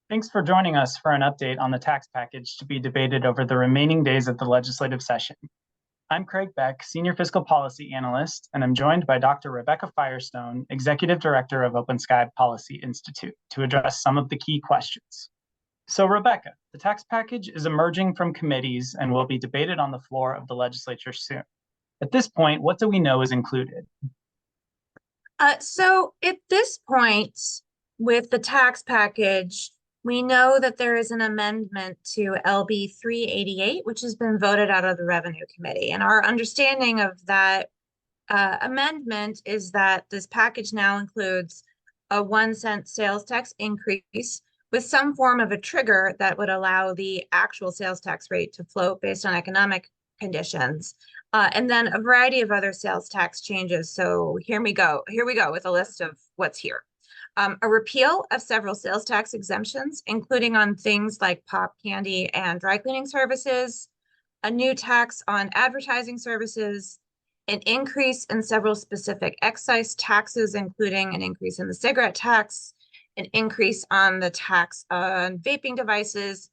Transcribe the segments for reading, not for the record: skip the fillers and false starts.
Thanks for joining us for an update on the tax package to be debated over the remaining days of the legislative session. I'm Craig Beck, Senior Fiscal Policy Analyst, and I'm joined by Dr. Rebecca Firestone, Executive Director of OpenSky Policy Institute, to address some of the key questions. So, Rebecca, the tax package is emerging from committees and will be debated on the floor of the legislature soon. At this point, what do we know is included? So at this point, with the tax package, we know that there is an amendment to LB 388, which has been voted out of the Revenue Committee. And our understanding of that amendment is that this package now includes a 1 cent sales tax increase with some form of a trigger that would allow the actual sales tax rate to float based on economic conditions. And then a variety of other sales tax changes. So here we go with a list of what's here. A repeal of several sales tax exemptions, including on things like pop candy and dry cleaning services, a new tax on advertising services, an increase in several specific excise taxes, including an increase in the cigarette tax, an increase on the tax on vaping devices,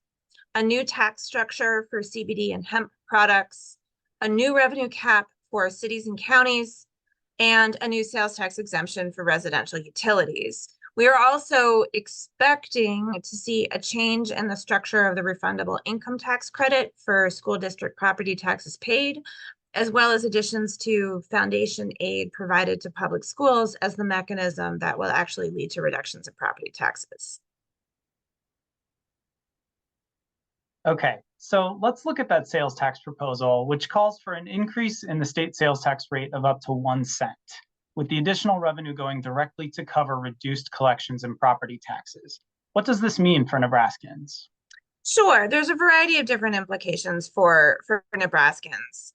a new tax structure for CBD and hemp products, a new revenue cap for cities and counties, and a new sales tax exemption for residential utilities. We are also expecting to see a change in the structure of the refundable income tax credit for school district property taxes paid, as well as additions to foundation aid provided to public schools as the mechanism that will actually lead to reductions in property taxes. Okay, so let's look at that sales tax proposal, which calls for an increase in the state sales tax rate of up to 1 cent, with the additional revenue going directly to cover reduced collections and property taxes. What does this mean for Nebraskans? Sure, there's a variety of different implications for Nebraskans.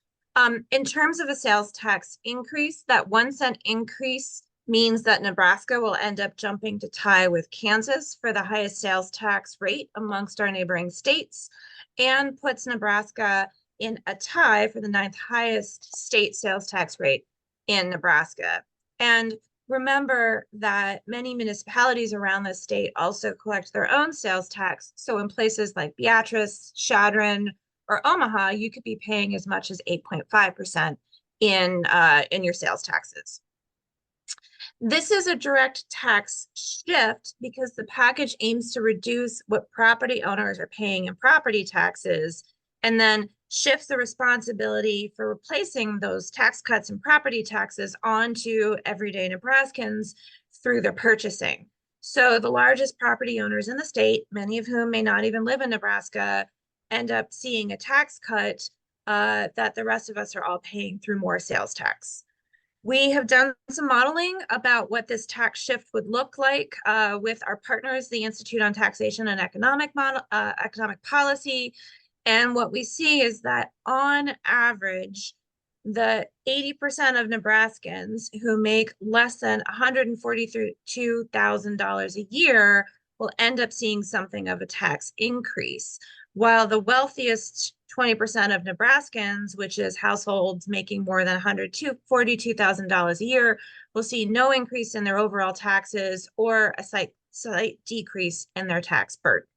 In terms of a sales tax increase, that 1 cent increase means that Nebraska will end up jumping to tie with Kansas for the highest sales tax rate amongst our neighboring states, and puts Nebraska in a tie for the 9th highest state sales tax rate in Nebraska. And remember that many municipalities around the state also collect their own sales tax. So in places like Beatrice, Chadron, or Omaha, you could be paying as much as 8.5% in your sales taxes. This is a direct tax shift because the package aims to reduce what property owners are paying in property taxes and then shifts the responsibility for replacing those tax cuts and property taxes onto everyday Nebraskans through their purchasing. So the largest property owners in the state, many of whom may not even live in Nebraska, end up seeing a tax cut that the rest of us are all paying through more sales tax. We have done some modeling about what this tax shift would look like with our partners, the Institute on Taxation and Economic Policy. And what we see is that on average, the 80% of Nebraskans who make less than $142,000 a year will end up seeing something of a tax increase, while the wealthiest 20% of Nebraskans, which is households making more than $142,000 a year, will see no increase in their overall taxes or a slight decrease in their tax burden.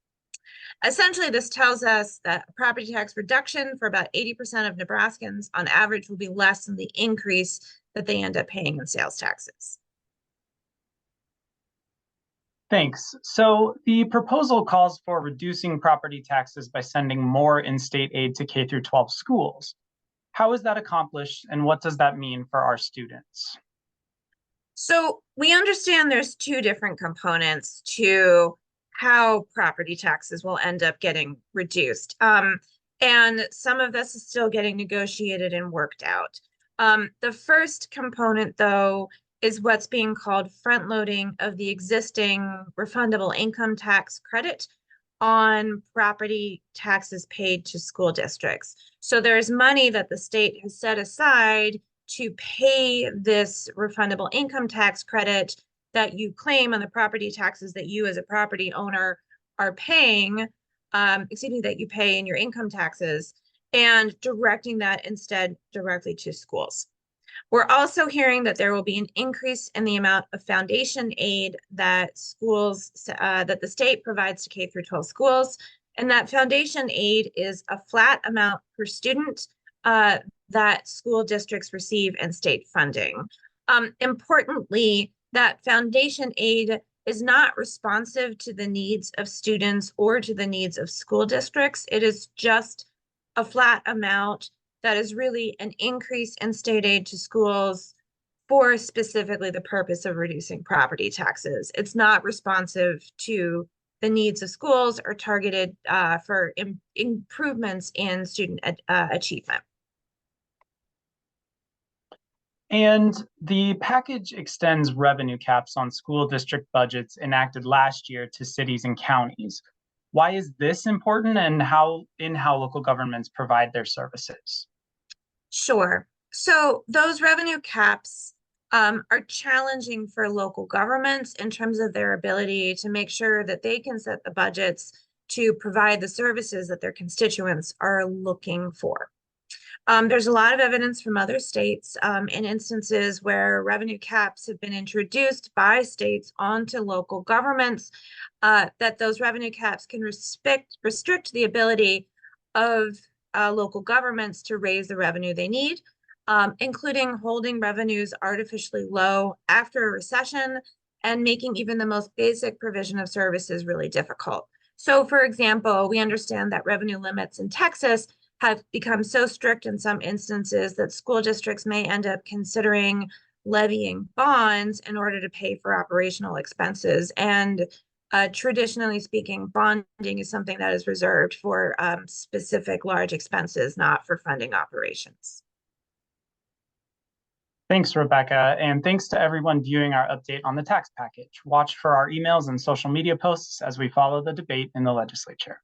Essentially, this tells us that a property tax reduction for about 80% of Nebraskans on average will be less than the increase that they end up paying in sales taxes. Thanks. So the proposal calls for reducing property taxes by sending more in-state aid to K through 12 schools. How is that accomplished, and what does that mean for our students? So we understand there's two different components to how property taxes will end up getting reduced. And some of this is still getting negotiated and worked out. The first component, though, is what's being called front loading of the existing refundable income tax credit on property taxes paid to school districts. So there's money that the state has set aside to pay this refundable income tax credit that you claim on the property taxes that you as a property owner are paying, that you pay in your income taxes, and directing that instead directly to schools. We're also hearing that there will be an increase in the amount of foundation aid that that the state provides to K through 12 schools. And that foundation aid is a flat amount per student that school districts receive in state funding. Importantly, that foundation aid is not responsive to the needs of students or to the needs of school districts. It is just a flat amount that is really an increase in state aid to schools for specifically the purpose of reducing property taxes. It's not responsive to the needs of schools or targeted for improvements in student achievement. And the package extends revenue caps on school district budgets enacted last year to cities and counties. Why is this important, and how local governments provide their services? Sure. So those revenue caps are challenging for local governments in terms of their ability to make sure that they can set the budgets to provide the services that their constituents are looking for. There's a lot of evidence from other states in instances where revenue caps have been introduced by states onto local governments, that those revenue caps can restrict the ability of local governments to raise the revenue they need, including holding revenues artificially low after a recession and making even the most basic provision of services really difficult. So, for example, we understand that revenue limits in Texas have become so strict in some instances that school districts may end up considering levying bonds in order to pay for operational expenses. And traditionally speaking, bonding is something that is reserved for specific large expenses, not for funding operations. Thanks, Rebecca, and thanks to everyone viewing our update on the tax package. Watch for our emails and social media posts as we follow the debate in the legislature.